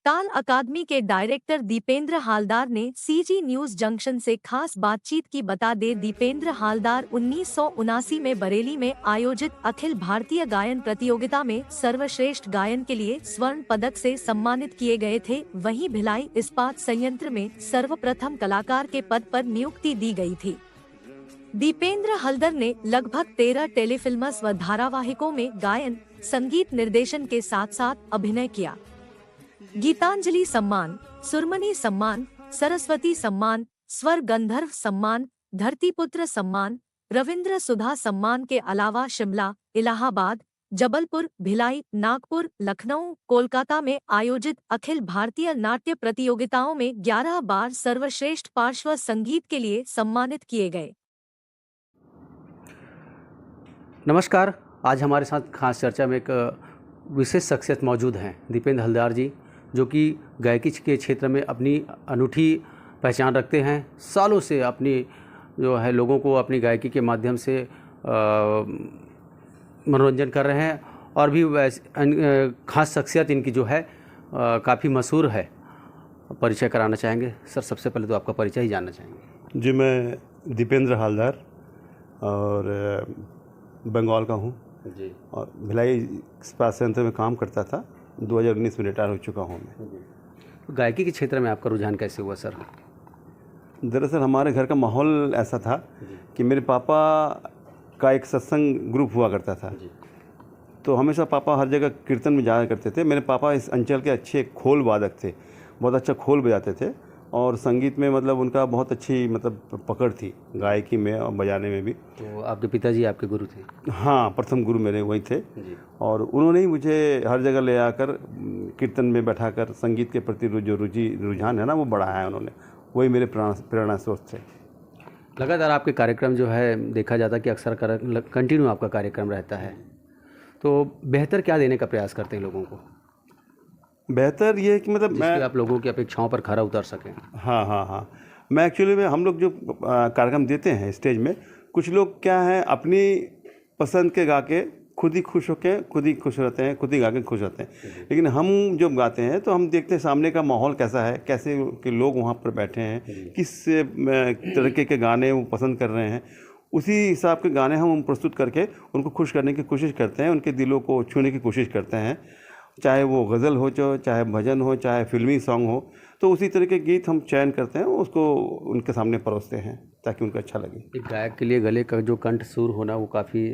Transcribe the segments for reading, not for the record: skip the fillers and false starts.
ताल अकादमी के डायरेक्टर दीपेंद्र हालदार ने सीजी न्यूज जंक्शन से खास बातचीत की। बता दे दीपेंद्र हालदार 1979 में बरेली में आयोजित अखिल भारतीय गायन प्रतियोगिता में सर्वश्रेष्ठ गायन के लिए स्वर्ण पदक से सम्मानित किए गए थे। वहीं भिलाई इस्पात संयंत्र में सर्वप्रथम कलाकार के पद पर नियुक्ति दी गई थी। दीपेंद्र हालदार ने लगभग 13 टेलीफिल्म्स व धारावाहिकों में गायन, संगीत निर्देशन के साथ साथ अभिनय किया। गीतांजलि सम्मान, सुरमनी सम्मान, सरस्वती सम्मान, स्वर गंधर्व सम्मान, धरतीपुत्र सम्मान, रविंद्र सुधा सम्मान के अलावा शिमला, इलाहाबाद, जबलपुर, भिलाई, नागपुर, लखनऊ, कोलकाता में आयोजित अखिल भारतीय नाट्य प्रतियोगिताओं में 11 बार सर्वश्रेष्ठ पार्श्व संगीत के लिए सम्मानित किए गए। नमस्कार, आज हमारे साथ खास चर्चा में एक विशेष शख्सियत मौजूद हैं, दीपेंद्र हालदार जी, जो कि गायकी के क्षेत्र में अपनी अनूठी पहचान रखते हैं। सालों से अपनी जो है लोगों को अपनी गायकी के माध्यम से मनोरंजन कर रहे हैं और भी खास शख्सियत इनकी जो है काफ़ी मशहूर है। परिचय कराना चाहेंगे सर? सबसे पहले तो आपका परिचय ही जानना चाहेंगे। जी, मैं दीपेंद्र हालदार और बंगाल का हूँ जी, और भिलाई इस्पात संयंत्र में काम करता था। 2019 में रिटायर हो चुका हूँ मैं। गायकी के क्षेत्र में आपका रुझान कैसे हुआ सर? दरअसल हमारे घर का माहौल ऐसा था कि मेरे पापा का एक सत्संग ग्रुप हुआ करता था, तो हमेशा पापा हर जगह कीर्तन में जाया करते थे। मेरे पापा इस अंचल के अच्छे खोल वादक थे, बहुत अच्छा खोल बजाते थे और संगीत में मतलब उनका बहुत अच्छी मतलब पकड़ थी, गायकी में और बजाने में भी। तो आपके पिताजी आपके गुरु थे? हाँ, प्रथम गुरु मेरे वही थे और उन्होंने ही मुझे हर जगह ले आकर कीर्तन में बैठाकर संगीत के प्रति जो रुझान है ना, वो बढ़ाया है उन्होंने। वही मेरे प्रेरणा स्रोत थे। लगातार आपके कार्यक्रम जो है देखा जाता है कि अक्सर कंटिन्यू आपका कार्यक्रम रहता है, तो बेहतर क्या देने का प्रयास करते हैं लोगों को? बेहतर ये है कि मतलब मैं आप लोगों की अपेक्षाओं पर खरा उतर सकें। हाँ, मैं एक्चुअली में हम लोग जो कार्यक्रम देते हैं स्टेज में, कुछ लोग क्या है अपनी पसंद के गा के खुद ही खुश होकर खुद ही खुश रहते हैं, खुद ही गा के खुश रहते हैं। लेकिन हम जब गाते हैं तो हम देखते हैं सामने का माहौल कैसा है, कैसे के लोग वहाँ पर बैठे हैं, किस तरीके के गाने वो पसंद कर रहे हैं, उसी हिसाब के गाने हम प्रस्तुत करके उनको खुश करने की कोशिश करते हैं, उनके दिलों को छूने की कोशिश करते हैं। चाहे वो गज़ल हो, चाहे भजन हो, चाहे फिल्मी सॉन्ग हो, तो उसी तरह के गीत हम चयन करते हैं, उसको उनके सामने परोसते हैं ताकि उनको अच्छा लगे। एक गायक के लिए गले का जो कंठ सुर होना वो काफ़ी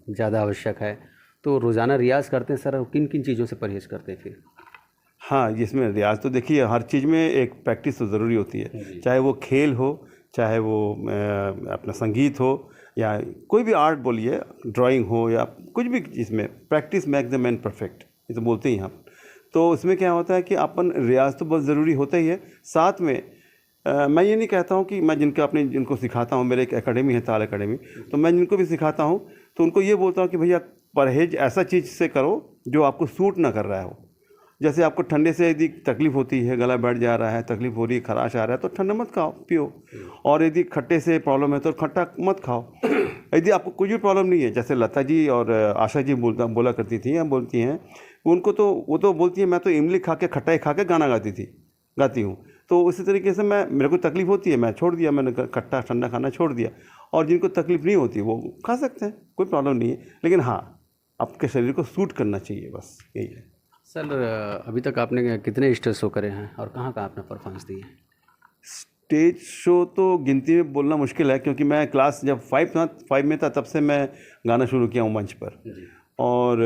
ज़्यादा आवश्यक है, तो रोज़ाना रियाज़ करते हैं सर? किन किन चीज़ों से परहेज़ करते हैं फिर? हाँ, जिसमें रियाज़ तो देखिए हर चीज़ में एक प्रैक्टिस तो ज़रूरी होती है, चाहे वो खेल हो, चाहे वो अपना संगीत हो, या कोई भी आर्ट बोलिए, ड्राइंग हो या कुछ भी, इसमें practice make the man perfect, ये तो बोलते ही हम। तो उसमें क्या होता है कि अपन रियाज़ तो बहुत ज़रूरी होता ही है। साथ में मैं ये नहीं कहता हूँ कि मैं जिनको सिखाता हूँ, मेरे एक एकेडमी है ताल एकेडमी, तो मैं जिनको भी सिखाता हूँ तो उनको ये बोलता हूँ कि भैया परहेज ऐसा चीज़ से करो जो आपको सूट ना कर रहा हो। जैसे आपको ठंडे से यदि तकलीफ़ होती है, गला बैठ जा रहा है, तकलीफ़ हो रही है, खराश आ रहा है, तो ठंडा मत खाओ, पियो। और यदि खट्टे से प्रॉब्लम है तो खट्टा मत खाओ। यदि आपको कोई भी प्रॉब्लम नहीं है, जैसे लता जी और आशा जी बोला करती थी या बोलती हैं, उनको तो वो तो बोलती है मैं तो इमली खा के खट्टाई खा के गाना गाती हूँ। तो उसी तरीके से मेरे को तकलीफ़ होती है, मैं छोड़ दिया, मैंने खट्टा ठंडा खाना छोड़ दिया। और जिनको तकलीफ़ नहीं होती वो खा सकते हैं, कोई प्रॉब्लम नहीं है। लेकिन हाँ, आपके शरीर को सूट करना चाहिए, बस यही है। सर, अभी तक आपने कितने स्टेज शो करे हैं और कहाँ आपने परफॉर्मेंस दी है? स्टेज शो तो गिनती में बोलना मुश्किल है, क्योंकि मैं क्लास जब 5 में था तब से मैं गाना शुरू किया हूँ मंच पर। और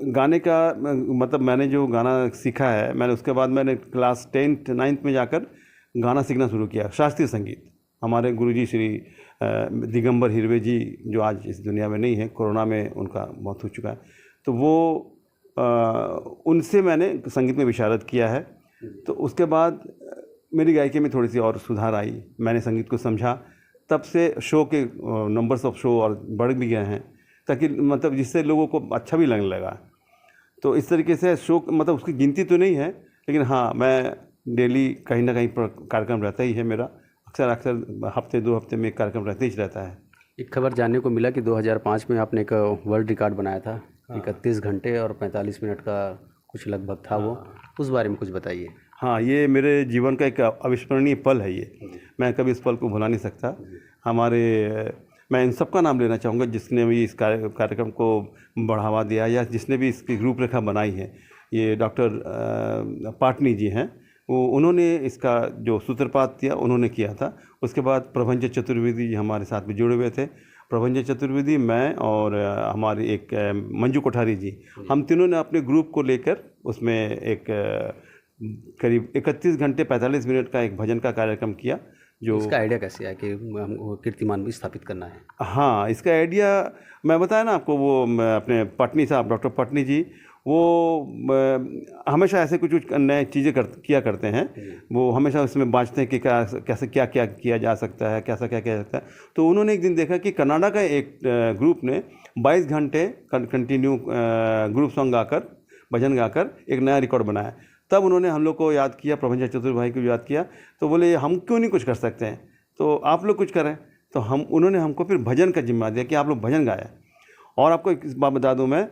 गाने का मतलब मैंने जो गाना सीखा है, मैंने उसके बाद मैंने क्लास 10th 9th में जाकर गाना सीखना शुरू किया, शास्त्रीय संगीत। हमारे गुरुजी श्री दिगंबर हिरवे जी, जो आज इस दुनिया में नहीं है, कोरोना में उनका मौत हो चुका है, तो वो उनसे मैंने संगीत में विशारद किया है। तो उसके बाद मेरी गायकी में थोड़ी सी और सुधार आई, मैंने संगीत को समझा, तब से शो के नंबर्स ऑफ शो और बढ़ भी गए हैं, ताकि मतलब जिससे लोगों को अच्छा भी लगने लगा। तो इस तरीके से शो मतलब उसकी गिनती तो नहीं है, लेकिन हाँ, मैं डेली कहीं ना कहीं कार्यक्रम रहता ही है मेरा। अक्सर हफ्ते 2 हफ्ते में एक कार्यक्रम रहते ही रहता है। एक खबर जानने को मिला कि 2005 में आपने एक वर्ल्ड रिकॉर्ड बनाया था। 31 घंटे और 45 मिनट का कुछ लगभग था वो। उस बारे में कुछ बताइए। हाँ, ये मेरे जीवन का एक अविस्मरणीय पल है ये। मैं कभी इस पल को भुला नहीं सकता। मैं इन सब का नाम लेना चाहूँगा जिसने भी इस कार्यक्रम को बढ़ावा दिया या जिसने भी इसकी रूपरेखा बनाई है। ये डॉक्टर पाटनी जी हैं, उन्होंने इसका जो सूत्रपात किया उन्होंने किया था। उसके बाद प्रभंजन चतुर्वेदी जी हमारे साथ में जुड़े हुए थे। प्रभंजन चतुर्वेदी, मैं और हमारी एक मंजू कोठारी जी, हम तीनों ने अपने ग्रुप को लेकर उसमें एक करीब 31 घंटे 45 मिनट का एक भजन का कार्यक्रम किया। जो इसका आइडिया कैसे आया कि हमको कीर्तिमान भी स्थापित करना है? हाँ, इसका आइडिया मैं बताया ना आपको, वो अपने पटनी साहब, डॉक्टर पटनी जी, वो हमेशा ऐसे कुछ नए चीज़ें किया करते हैं। वो हमेशा उसमें बाँचते हैं कि कैसे क्या क्या किया जा सकता है, कैसा क्या किया जा सकता है। तो उन्होंने एक दिन देखा कि कनाडा का एक ग्रुप ने 22 घंटे कंटिन्यू ग्रुप सॉन्ग गाकर, भजन गाकर एक नया रिकॉर्ड बनाया। तब उन्होंने हम लोग को याद किया, प्रभंजन चतुर्वेदी भाई को याद किया। तो बोले हम क्यों नहीं कुछ कर सकते हैं, तो आप लोग कुछ करें। तो उन्होंने हमको फिर भजन का जिम्मा दिया कि आप लोग भजन गाया। और आपको एक बात बता दूं मैं,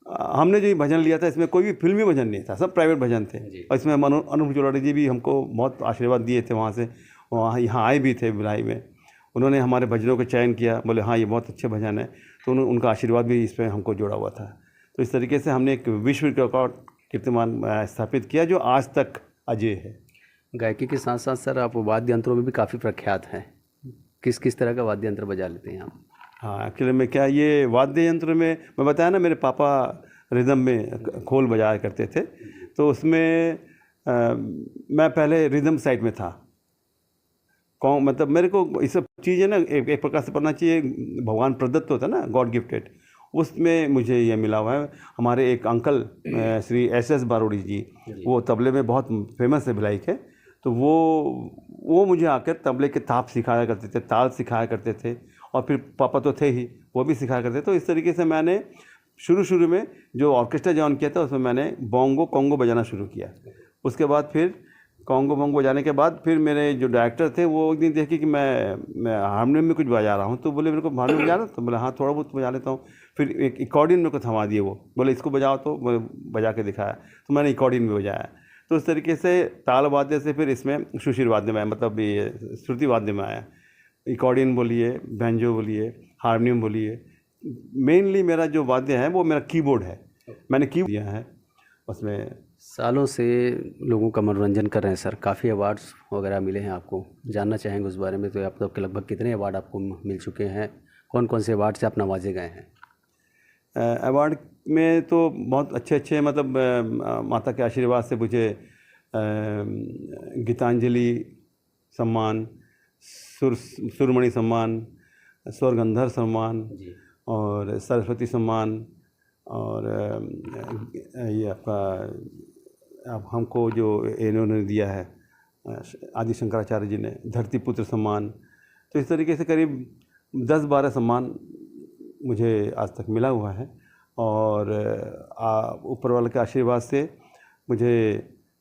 हमने जो ये भजन लिया था इसमें कोई भी फिल्मी भजन नहीं था, सब प्राइवेट भजन थे। और इसमें अनूप जोलाड़ी जी भी हमको बहुत आशीर्वाद दिए थे, वहाँ से वहाँ यहाँ आए भी थे भिलाई में। उन्होंने हमारे भजनों का चयन किया, बोले हाँ ये बहुत अच्छे भजन है। तो उनका आशीर्वाद भी इस पर हमको जोड़ा हुआ था। तो इस तरीके से हमने एक विश्व रिकॉर्ड कीर्तिमान स्थापित किया जो आज तक अजय है। गायकी के साथ साथ सर आप वाद्य यंत्रों में भी काफ़ी प्रख्यात हैं। किस किस तरह का वाद्य यंत्र बजा लेते हैं आप? हाँ, एक्चुअली में क्या, ये वाद्य यंत्र में मैं बताया ना, मेरे पापा रिदम में खोल बजाया करते थे। तो उसमें मैं पहले रिदम साइड में था। मतलब मेरे को ये सब चीज़ें ना एक प्रकार से पढ़ना चाहिए, भगवान प्रदत्त होता है ना, गॉड गिफ्टेड, उसमें मुझे ये मिला हुआ है। हमारे एक अंकल श्री एस बारोड़ी जी, वो तबले में बहुत फेमस है भिलाई के। तो वो मुझे आकर तबले के ताप सिखाया करते थे, ताल सिखाया करते थे। और फिर पापा तो थे ही, वो भी सिखाया करते थे। तो इस तरीके से मैंने शुरू में जो ऑर्केस्ट्रा ज्वाइन किया था उसमें मैंने बोंगो कोंगो बजाना शुरू किया। उसके बाद फिर कोंगो बोंगो बजाने के बाद फिर मेरे जो डायरेक्टर थे वो एक दिन देखे कि मैं हारमोनियम में कुछ बजा रहा हूँ। तो बोले मेरे को हारमोनियम बजा रहा, तो बोले हाँ थोड़ा बहुत बजा लेता हूँ। फिर एक अकॉर्डियन मेरे को थमा दिए, वो बोले इसको बजाओ, तो बजा के दिखाया। तो मैंने अकॉर्डियन में बजाया। तो इस तरीके से ताल वाद्य से फिर इसमें सुशील वाद्य में आया, मतलब ये श्रुति वाद्य में आया। अकॉर्डियन बोलिए, बैंजो बोलिए, हारमोनियम बोलिए। मेनली मेरा जो वाद्य है वो मेरा कीबोर्ड है, मैंने कीबोर्ड दिया है उसमें। सालों से लोगों का मनोरंजन कर रहे हैं सर, काफ़ी अवार्ड्स वगैरह मिले हैं आपको, जानना चाहेंगे उस बारे में। तो आप तब के लगभग कितने अवार्ड आपको मिल चुके हैं? कौन कौन से अवार्ड से आप नवाजे गए हैं? अवार्ड में तो बहुत अच्छे मतलब माता के आशीर्वाद से मुझे गीतांजलि सम्मान, सुरमणि सम्मान, स्वर गंधर्व सम्मान और सरस्वती सम्मान, और ये आपका अब हमको जो इन्होंने दिया है आदि शंकराचार्य जी ने, धरती पुत्र सम्मान। तो इस तरीके से करीब 10-12 सम्मान मुझे आज तक मिला हुआ है। और ऊपर वाले के आशीर्वाद से मुझे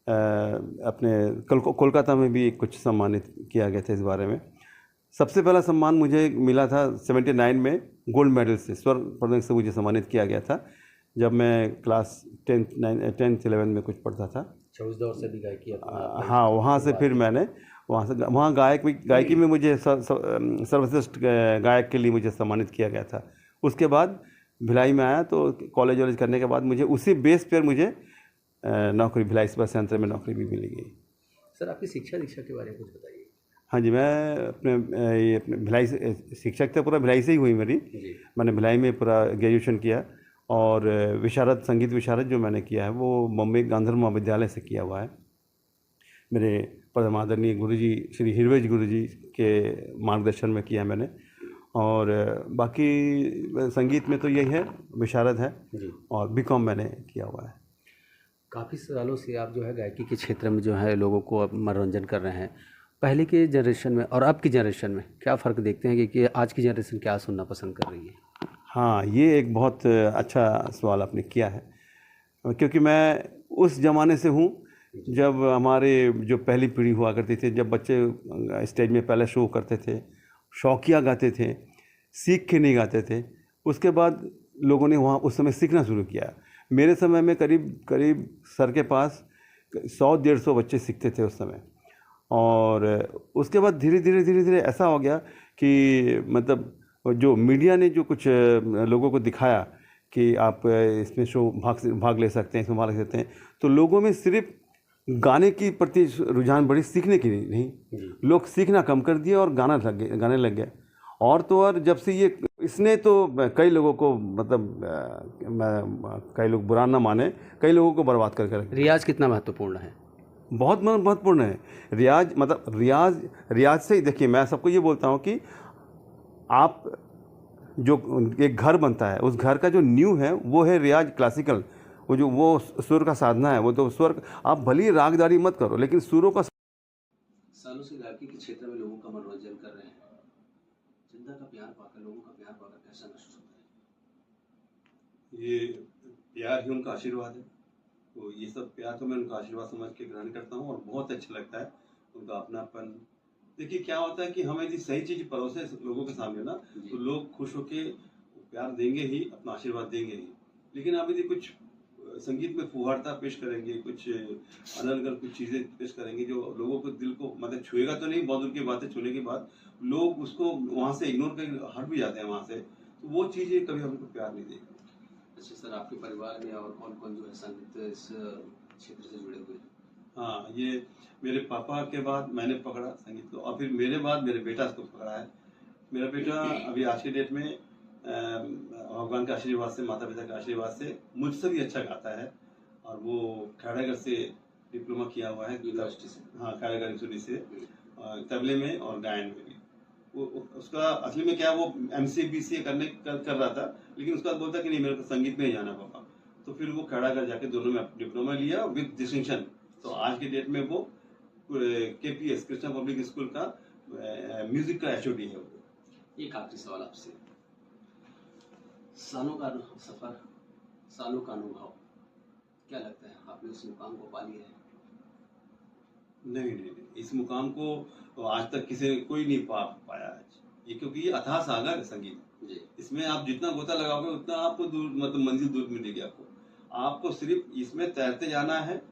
अपने कोलकाता में भी कुछ सम्मानित किया गया था। इस बारे में सबसे पहला सम्मान मुझे मिला था 79 में, गोल्ड मेडल से, स्वर्ण पदक से मुझे सम्मानित किया गया था जब मैं क्लास 10th-11 में कुछ पढ़ता था। उस दौर से भी गायकी? हाँ, वहाँ से फिर मैंने वहाँ गायकी में मुझे सर्वश्रेष्ठ गायक के लिए मुझे सम्मानित किया गया था। उसके बाद भिलाई में आया, तो कॉलेज वॉलेज करने के बाद मुझे उसी बेस पर मुझे नौकरी भिलाई इस्पात संयंत्र में नौकरी भी मिल गई। सर आपकी शिक्षा दीक्षा के बारे में कुछ बताइए। हाँ जी, मैं अपने भिलाई से शिक्षक था, पूरा भिलाई से ही हुई मेरी। मैंने भिलाई में पूरा ग्रेजुएशन किया और विशारद, संगीत विशारद जो मैंने किया है वो बम्बई गांधर्व महाविद्यालय से किया हुआ है। मेरे परम आदरणीय गुरुजी श्री हिरवेज गुरुजी के मार्गदर्शन में किया मैंने। और बाकी संगीत में तो यही है, विशारद है और बीकॉम मैंने किया हुआ है। काफ़ी सालों से आप जो है गायकी के क्षेत्र में जो है लोगों को मनोरंजन कर रहे हैं। पहले के जनरेशन में और अब की जनरेशन में क्या फ़र्क देखते हैं कि आज की जनरेशन क्या सुनना पसंद कर रही है? हाँ, ये एक बहुत अच्छा सवाल आपने किया है, क्योंकि मैं उस ज़माने से हूँ जब हमारे जो पहली पीढ़ी हुआ करती थी, जब बच्चे स्टेज में पहले शो करते थे, शौकिया गाते थे, सीख के नहीं गाते थे। उसके बाद लोगों ने वहाँ उस समय सीखना शुरू किया। मेरे समय में करीब सर के पास 100-150 बच्चे सीखते थे उस समय। और उसके बाद धीरे धीरे ऐसा हो गया कि मतलब जो मीडिया ने जो कुछ लोगों को दिखाया कि आप इसमें भाग ले सकते हैं, इसमें भाग ले सकते हैं, तो लोगों में सिर्फ गाने की प्रति रुझान बढ़ी, सीखने की नहीं। लोग सीखना कम कर दिए और गाने लग गए। और तो और जब से ये इसने तो कई लोगों को मतलब कई लोग बुरा ना माने, कई लोगों को बर्बाद करके रख दिया। रियाज कितना महत्वपूर्ण है? बहुत महत्वपूर्ण है रियाज। मतलब रियाज से ही देखिए, मैं सबको ये बोलता हूँ कि आप जो एक घर बनता है, उस घर का जो नींव है वो है रियाज, क्लासिकल। वो सुर का साधना है। वो तो स्वर, आप भली रागदारी मत करो, लेकिन सुरों का। सालों से गायकी के क्षेत्र में लोगों का मनोरंजन कर रहे हैं, जनता का प्यार पाकर, लोगों का प्यार पाकर कैसा महसूस होता है? ये प्यार ही उनका आशीर्वाद है। तो ये सब प्यार तो मैं उनका आशीर्वाद समझ के ग्रहण करता हूँ और बहुत अच्छा लगता है उनका अपनापन। देखिए क्या होता है कि हमें यदि सही चीज़ परोसे लोगों के सामने ना, तो लोग खुश होके प्यार देंगे ही, अपना आशीर्वाद देंगे ही। लेकिन आप यदि कुछ संगीत में फुहारता पेश करेंगे, कुछ अलग कुछ चीज़ें पेश करेंगे जो लोगों को दिल को मतलब छुएगा तो नहीं, बहुत दूर की बातें छूने के बाद लोग उसको वहाँ से इग्नोर कर हट भी जाते हैं वहाँ से, तो वो चीज़ें कभी हमको प्यार नहीं देगी। अच्छा सर, आपके परिवार में और कौन कौन जो है संगीत इस क्षेत्र से जुड़े हुए हैं? हाँ, ये मेरे पापा के बाद मैंने पकड़ा संगीत को, और फिर मेरे बाद मेरे बेटा इसको पकड़ा है। मेरा बेटा अभी आज के डेट में भगवान के आशीर्वाद से, माता पिता के आशीर्वाद से मुझसे भी अच्छा गाता है। और वो खैरागढ़ से डिप्लोमा किया हुआ है यूनिवर्सिटी से। हाँ, खैरागढ़ यूनिवर्सिटी से तबले में और गायन में भी। वो उसका असली में क्या, वो MCA BCA कर रहा था, लेकिन उसके बाद बोलता कि नहीं, मेरे को संगीत में ही जाना पापा। तो फिर वो खैरागढ़ जाके दोनों में डिप्लोमा लिया विद डिस्टिंक्शन। तो आज के डेट में वो KPS कृष्णा पब्लिक स्कूल का म्यूजिक का HOD है वो। एक आखिरी सवाल आपसे, सालों का सफर, सालों का अनुभव, क्या लगता है आपने इस मुकाम को पा लिया है? नहीं, इस मुकाम को आज तक कोई नहीं पाया है ये, क्योंकि ये अथाह सागर है संगीत जी। इसमें आप जितना गोता लगाओगे उतना आपको दूर, मतलब मंजिल दूर मिलेगी। आपको सिर्फ इसमें तैरते जाना है,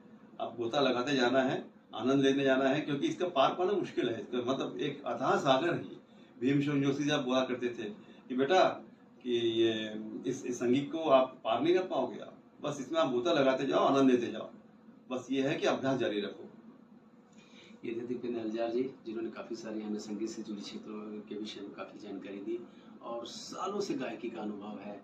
आप गोता लगाते जाना है, आनंद लेने जाना है, क्योंकि इसका पार पाना मुश्किल है। इसका मतलब एक अथाह सागर है। भीमसेन जोशी जी आप बोला करते थे कि बेटा कि ये इस संगीत को आप पार नहीं कर पाओगे, आप बस इसमें आप गोता लगाते जाओ, आनंद लेते जाओ। बस ये है कि अभ्यास जारी रखो। ये थे दीपेंद्र हलजार जी, जिन्होंने काफ़ी सारी हमें संगीत से जुड़ी क्षेत्रों के विषय में काफ़ी जानकारी दी और सालों से गायकी का अनुभव है।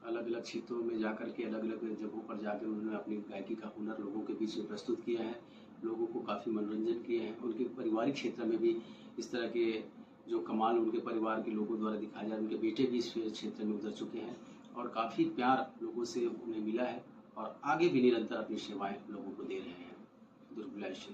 अलग अलग क्षेत्रों में जाकर के, अलग अलग जगहों पर जाकर उन्होंने अपनी गायकी का हुनर लोगों के बीच में प्रस्तुत किया है, लोगों को काफ़ी मनोरंजन किया है। उनके पारिवारिक क्षेत्र में भी इस तरह के जो कमाल उनके परिवार के लोगों द्वारा दिखाया जा रहा है, उनके बेटे भी इस क्षेत्र में उतर चुके हैं और काफ़ी प्यार लोगों से उन्हें मिला है और आगे भी निरंतर अपनी सेवाएँ लोगों को दे रहे हैं। दुर्गुलाइश।